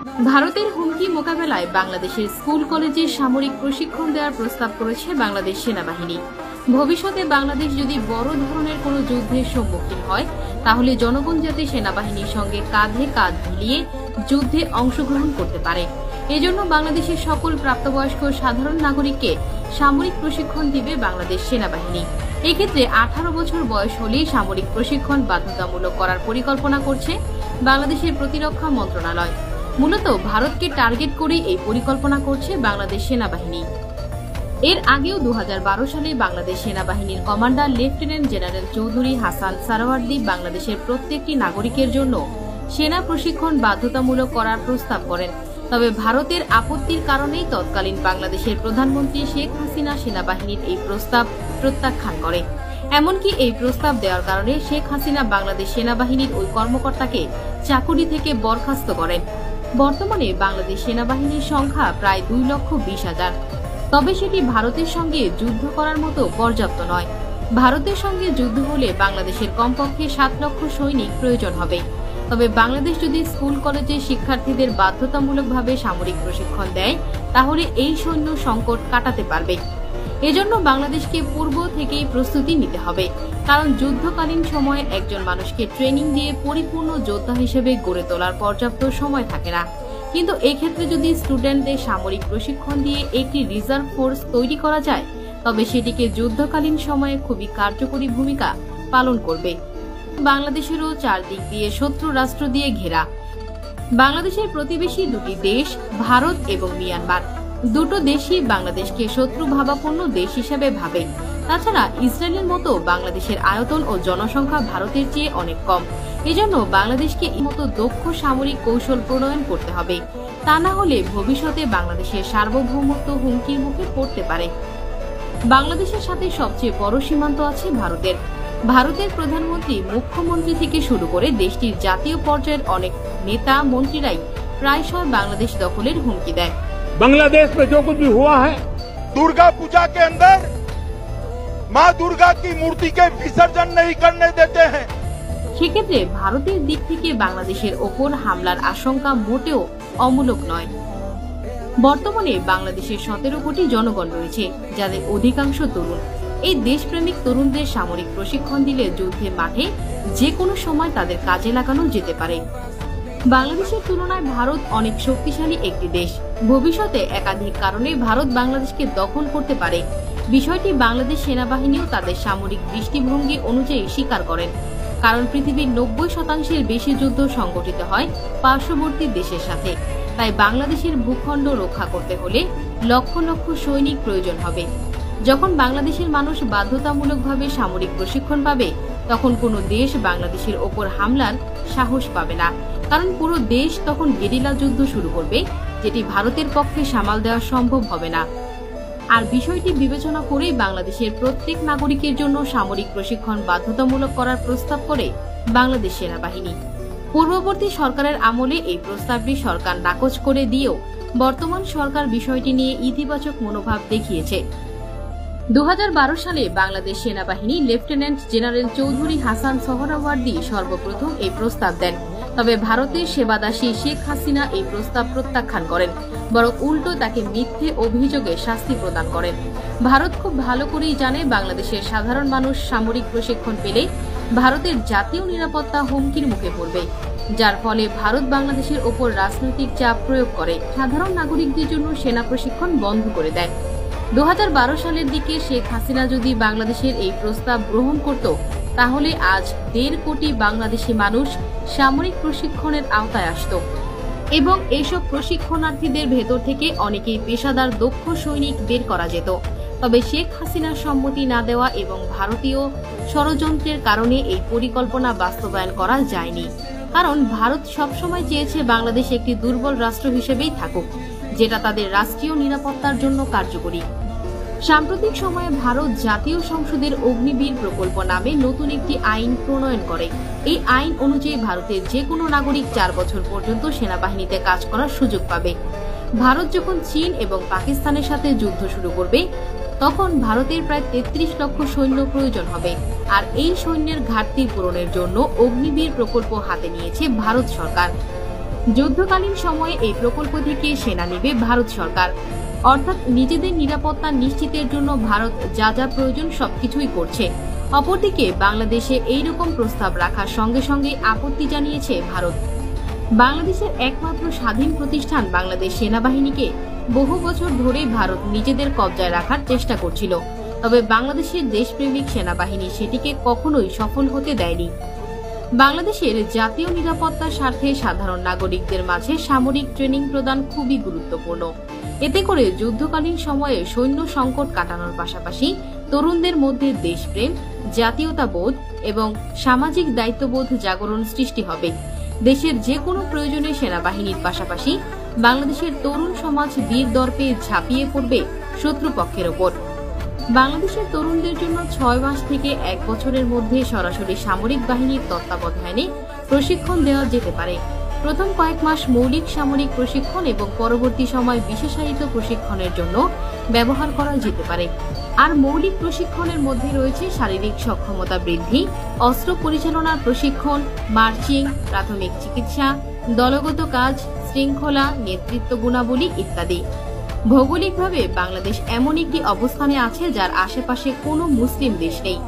ভারতের হুমকি মোকাবেলায় বাংলাদেশের স্কুল কলেজে সামরিক প্রশিক্ষণ দেওয়ার প্রস্তাব করেছে বাংলাদেশ সেনাবাহিনী। ভবিষ্যতে বাংলাদেশ যদি বড় ধরনের কোনো যুদ্ধের সম্মুখীন হয়, তাহলে জনগণ যাতে সেনাবাহিনীর সঙ্গে কাঁধে কাঁধ মিলিয়ে যুদ্ধে অংশগ্রহণ করতে পারে। এজন্য বাংলাদেশের সকল প্রাপ্তবয়স্ক সাধারণ নাগরিককে সামরিক প্রশিক্ষণ দিবে বাংলাদেশ সেনাবাহিনী। এক্ষেত্রে 18 বছর বয়স হলেই সামরিক প্রশিক্ষণ বাধ্যতামূলক করার পরিকল্পনা করছে বাংলাদেশের প্রতিরক্ষা মন্ত্রণালয়। মূলত ভারতকে টার্গেট করে এই পরিকল্পনা করছে বাংলাদেশ সেনাবাহিনী। এর আগেও 2012 সালে বাংলাদেশ সেনাবাহিনীর commander lieutenant general Chowdhury Hasan Sarwardi বাংলাদেশের প্রত্যেকটি নাগরিকের জন্য সেনা প্রশিক্ষণ বাধ্যতামূলক করার প্রস্তাব করেন। তবে ভারতের আপত্তির কারণেই তৎকালীন বাংলাদেশের প্রধানমন্ত্রী শেখ হাসিনা সেনাবাহিনীর এই প্রস্তাব প্রত্যাখ্যান করে। এমনকি এই প্রস্তাব দেওয়ার কারণে শেখ হাসিনা বাংলাদেশ সেনাবাহিনীর ওই কর্মকর্তাকে চাকুরি থেকে বরখাস্ত করেন। বর্তমানে বাংলাদেশ সেনাবাহিনীর সংখ্যা প্রায় 2,20,000। তবে সেটি ভারতের সঙ্গে যুদ্ধ করার মতো পর্যাপ্ত নয়। ভারতের সঙ্গে যুদ্ধ হলে বাংলাদেশের কমপক্ষে 7 লক্ষ সৈনিক প্রয়োজন হবে। তবে বাংলাদেশ যদি স্কুল কলেজে শিক্ষার্থীদের বাধ্যতামূলকভাবে সামরিক প্রশিক্ষণ দেয়, তাহলে এই সৈন্য সংকট কাটাতে পারবে। এজন্য বাংলাদেশকে পূর্ব থেকেই প্রস্তুতি নিতে হবে, কারণ যুদ্ধকালীন সময়ে একজন মানুষকে ট্রেনিং দিয়ে পরিপূর্ণ যোদ্ধা হিসেবে গড়ে তোলার পর্যাপ্ত সময় থাকে না। কিন্তু এক্ষেত্রে যদি স্টুডেন্টদের সামরিক প্রশিক্ষণ দিয়ে একটি রিজার্ভ ফোর্স তৈরি করা যায়, তবে সেটিকে যুদ্ধকালীন সময়ে খুবই কার্যকরী ভূমিকা পালন করবে। বাংলাদেশেরও চারদিক দিয়ে শত্রু রাষ্ট্র দিয়ে ঘেরা। বাংলাদেশের প্রতিবেশী দুটি দেশ ভারত এবং মিয়ানমার। দুটো দেশই বাংলাদেশকে শত্রু ভাবাপন্ন দেশ হিসেবে ভাবে। তাছাড়া ইসরায়েলের মতো বাংলাদেশের আয়তন ও জনসংখ্যা ভারতের চেয়ে অনেক কম। এজন্য বাংলাদেশকে এই মতো দক্ষ সামরিক কৌশল প্রণয়ন করতে হবে। তা না হলে ভবিষ্যতে বাংলাদেশের সার্বভৌমত্ব হুমকির মুখে পড়তে পারে। বাংলাদেশের সাথে সবচেয়ে বড় সীমান্ত আছে ভারতের। ভারতের প্রধানমন্ত্রী, মুখ্যমন্ত্রী থেকে শুরু করে দেশটির জাতীয় পর্যায়ের অনেক নেতা মন্ত্রীরাই প্রায়শই বাংলাদেশ দখলের হুমকি দেয়। बांग्लादेश में जो कुछ भी हुआ है, दुर्गा पूजा के अंदर मां दुर्गा की मूर्ति के विसर्जन नहीं करने देते हैं। সেক্ষেত্রে ভারতের দিক থেকে বাংলাদেশের ওপর হামলার আশঙ্কা মোটেও অমূলক নয়। বর্তমানে বাংলাদেশের 17 কোটি জনগণ রয়েছে, যাদের অধিকাংশ তরুণ। এই দেশপ্রেমিক তরুণদের সামরিক প্রশিক্ষণ দিলে যুদ্ধের মাঠে যে কোনো সময় তাদের কাজে লাগানো যেতে পারে। বাংলাদেশের তুলনায় ভারত অনেক শক্তিশালী একটি দেশ। ভবিষ্যতে একাধিক কারণে ভারত বাংলাদেশকে দখল করতে পারে। বিষয়টি বাংলাদেশ সেনাবাহিনীও তাদের সামরিক দৃষ্টিভঙ্গি অনুযায়ী স্বীকার করেন, কারণ পৃথিবীর 90% বেশি যুদ্ধ সংঘটিত হয় পার্শ্ববর্তী দেশের সাথে। তাই বাংলাদেশের ভূখণ্ড রক্ষা করতে হলে লক্ষ লক্ষ সৈনিক প্রয়োজন হবে। যখন বাংলাদেশের মানুষ বাধ্যতামূলকভাবে সামরিক প্রশিক্ষণ পাবে, তখন কোনো দেশ বাংলাদেশের ওপর হামলার সাহস পাবে না, কারণ পুরো দেশ তখন গেরিলা যুদ্ধ শুরু করবে, যেটি ভারতের পক্ষে সামাল দেওয়া সম্ভব হবে না। আর বিষয়টি বিবেচনা করেই বাংলাদেশের প্রত্যেক নাগরিকের জন্য সামরিক প্রশিক্ষণ বাধ্যতামূলক করার প্রস্তাব করে বাংলাদেশ সেনাবাহিনী। পূর্ববর্তী সরকারের আমলে এই প্রস্তাবটি সরকার নাকচ করে দিয়েও বর্তমান সরকার বিষয়টি নিয়ে ইতিবাচক মনোভাব দেখিয়েছে। 2012 সালে বাংলাদেশ সেনাবাহিনী লেফটেন্যান্ট জেনারেল চৌধুরী হাসান সোহরাওয়ার্দী সর্বপ্রথম এই প্রস্তাব দেন। তবে ভারতের সেবাদাসী শেখ হাসিনা এই প্রস্তাব প্রত্যাখ্যান করেন, বরং উল্টো তাকে মিথ্যে অভিযোগে শাস্তি প্রদান করেন। ভারত খুব ভালো করেই জানে বাংলাদেশের সাধারণ মানুষ সামরিক প্রশিক্ষণ পেলে ভারতের জাতীয় নিরাপত্তা হুমকির মুখে পড়বে, যার ফলে ভারত বাংলাদেশের ওপর রাজনৈতিক চাপ প্রয়োগ করে সাধারণ নাগরিকদের জন্য সেনা প্রশিক্ষণ বন্ধ করে দেয়। 2012 সালের দিকে শেখ হাসিনা যদি বাংলাদেশের এই প্রস্তাব গ্রহণ করত, তাহলে আজ 1.5 কোটি বাংলাদেশি মানুষ সামরিক প্রশিক্ষণের আওতায় আসত এবং এইসব প্রশিক্ষণার্থীদের ভেতর থেকে অনেকেই পেশাদার দক্ষ সৈনিক বের করা যেত। তবে শেখ হাসিনার সম্মতি না দেওয়া এবং ভারতীয় ষড়যন্ত্রের কারণে এই পরিকল্পনা বাস্তবায়ন করা যায়নি, কারণ ভারত সবসময় চেয়েছে বাংলাদেশ একটি দুর্বল রাষ্ট্র হিসেবেই থাকুক, যেটা তাদের রাষ্ট্রীয় নিরাপত্তার জন্য কার্যকরী। সাম্প্রতিক সময়ে ভারত জাতীয় সংসদের অগ্নিবীর প্রকল্প নামে নতুন একটি আইন প্রণয়ন করে। এই আইন অনুযায়ী ভারতের যে কোনো নাগরিক 4 বছর পর্যন্ত সেনাবাহিনীতে কাজ করার সুযোগ পাবে। ভারত যখন চীন এবং পাকিস্তানের সাথে যুদ্ধ শুরু করবে, তখন ভারতের প্রায় 33 লক্ষ সৈন্য প্রয়োজন হবে। আর এই সৈন্যের ঘাটতি পূরণের জন্য অগ্নিবীর প্রকল্প হাতে নিয়েছে ভারত সরকার। যুদ্ধকালীন সময়ে এই প্রকল্প থেকে সেনা নেবে ভারত সরকার, অর্থাৎ নিজেদের নিরাপত্তা নিশ্চিতের জন্য ভারত যা যা প্রয়োজন সবকিছুই করছে। অপরদিকে বাংলাদেশে এইরকম প্রস্তাব রাখার সঙ্গে সঙ্গে আপত্তি জানিয়েছে ভারত। বাংলাদেশের একমাত্র স্বাধীন প্রতিষ্ঠান বাংলাদেশ সেনাবাহিনীকে বহু বছর ধরে ভারত নিজেদের কবজায় রাখার চেষ্টা করছিল, তবে বাংলাদেশের দেশপ্রেমিক সেনাবাহিনী সেটিকে কখনোই সফল হতে দেয়নি। বাংলাদেশের জাতীয় নিরাপত্তার স্বার্থে সাধারণ নাগরিকদের মাঝে সামরিক ট্রেনিং প্রদান খুবই গুরুত্বপূর্ণ। এতে করে যুদ্ধকালীন সময়ে সৈন্য সংকট কাটানোর পাশাপাশি তরুণদের মধ্যে দেশপ্রেম, জাতীয়তাবোধ এবং সামাজিক দায়িত্ববোধ জাগরণ সৃষ্টি হবে। দেশের যে কোনো প্রয়োজনে সেনাবাহিনীর পাশাপাশি বাংলাদেশের তরুণ সমাজ বীর দর্পে ঝাঁপিয়ে পড়বে শত্রুপক্ষের ওপর। বাংলাদেশের তরুণদের জন্য 6 মাস থেকে 1 বছরের মধ্যে সরাসরি সামরিক বাহিনীর তত্ত্বাবধানে প্রশিক্ষণ দেওয়া যেতে পারে। প্রথম কয়েক মাস মৌলিক সামরিক প্রশিক্ষণ এবং পরবর্তী সময় বিশেষায়িত প্রশিক্ষণের জন্য ব্যবহার করা যেতে পারে। আর মৌলিক প্রশিক্ষণের মধ্যে রয়েছে শারীরিক সক্ষমতা বৃদ্ধি, অস্ত্র পরিচালনার প্রশিক্ষণ, মার্চিং, প্রাথমিক চিকিৎসা, দলগত কাজ, শৃঙ্খলা, নেতৃত্ব গুণাবলী ইত্যাদি। ভৌগোলিকভাবে বাংলাদেশ এমন একটি অবস্থানে আছে যার আশেপাশে কোনো মুসলিম দেশ নেই,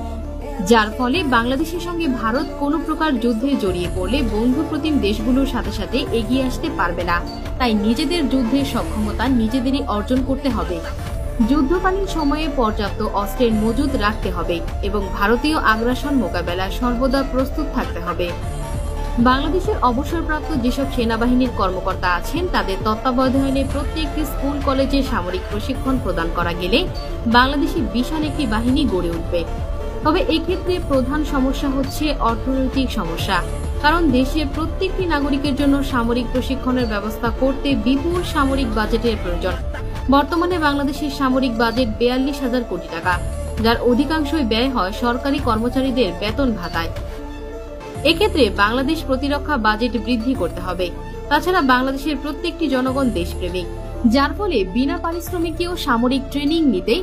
যার ফলে বাংলাদেশের সঙ্গে ভারত কোনো প্রকার যুদ্ধে জড়িয়ে পড়লে বন্ধুপ্রতিম দেশগুলোর সাথে সাথে এগিয়ে আসতে পারবে না। তাই নিজেদের যুদ্ধের সক্ষমতা নিজেদেরই অর্জন করতে হবে। যুদ্ধকালীন সময়ে পর্যাপ্ত অস্ত্রের মজুদ রাখতে হবে এবং ভারতীয় আগ্রাসন মোকাবেলায় সর্বদা প্রস্তুত থাকতে হবে। বাংলাদেশের অবসরপ্রাপ্ত যেসব সেনাবাহিনীর কর্মকর্তা আছেন তাদের তত্ত্বাবধানে প্রত্যেকটি স্কুল কলেজে সামরিক প্রশিক্ষণ প্রদান করা গেলে বাংলাদেশে বিশাল একটি বাহিনী গড়ে উঠবে। তবে এই ক্ষেত্রে প্রধান সমস্যা হচ্ছে অর্থনৈতিক সমস্যা, কারণ দেশের প্রত্যেকটি নাগরিকের জন্য সামরিক প্রশিক্ষণের ব্যবস্থা করতে বিপুল সামরিক বাজেটের প্রয়োজন। বর্তমানে বাংলাদেশের সামরিক বাজেট 42,000 কোটি টাকা, যার অধিকাংশই ব্যয় হয় সরকারি কর্মচারীদের বেতন ভাতায়। এক্ষেত্রে বাংলাদেশ প্রতিরক্ষা বাজেট বৃদ্ধি করতে হবে। তাছাড়া বাংলাদেশের প্রত্যেকটি জনগণ দেশপ্রেমিক, যার ফলে বিনা পারিশ্রমিকেও সামরিক ট্রেনিং নিতে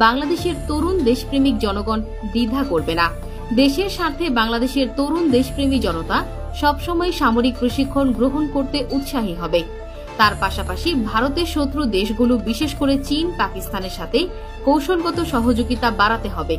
বাংলাদেশের তরুণ দেশপ্রেমিক জনগণ দ্বিধা করবে না। দেশের স্বার্থে বাংলাদেশের তরুণ দেশপ্রেমী জনতা সবসময় সামরিক প্রশিক্ষণ গ্রহণ করতে উৎসাহী হবে। তার পাশাপাশি ভারতের শত্রু দেশগুলো বিশেষ করে চীন, পাকিস্তানের সাথে কৌশলগত সহযোগিতা বাড়াতে হবে।